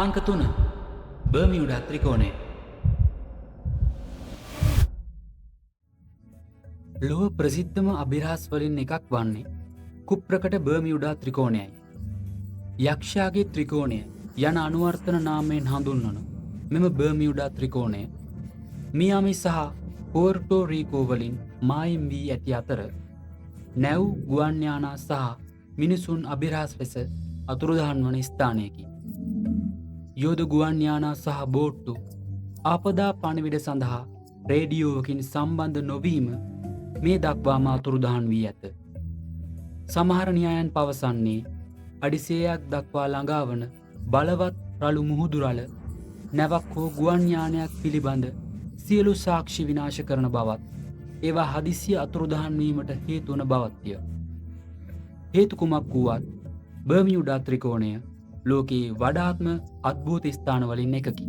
අංක 3 බර්මියුඩා ත්‍රිකෝණය. ලොව ප්‍රසිද්ධම අභිරහස් වලින් එකක් වන්නේ කුප්‍රකට බර්මියුඩා ත්‍රිකෝණයයි. යක්ෂයාගේ ත්‍රිකෝණය යන අනුවර්තන නාමයෙන් හඳුන්වන මෙම බර්මියුඩා ත්‍රිකෝණය මියාමි සහ පෝර්ටෝ රීකෝ වලින් මායිම් වී ඇති අතර නැව් ගුවන් යානා සහ මිනිසුන් අභිරහස් ලෙස අතුරුදහන් වන ස්ථානයකි. යෝධ ගුවන් යානා සහ බෝට්ටු ආපදා පණිවිඩ සඳහා රේඩියෝවකින් සම්බන්ධ නොවීම මේ දක්වාම අතුරුදහන් වී ඇත. සමහර න්‍යායන් පවසන්නේ අඩිසේයක් දක්වා ළඟාවන බලවත් රළු මුහුදුරල නැවක් හෝ ගුවන් යානයක් පිළිබඳ සියලු සාක්ෂි විනාශ කරන බවත් ඒවා හදිසිය අතුරුදහන් වීමට හේතු වන බවත්ය. හේතු කුමක් වුවත් බර්මියුඩා ත්‍රිකෝණය ලෝකයේ වඩාත්ම අද්භූත ස්ථාන වලින් එකකි.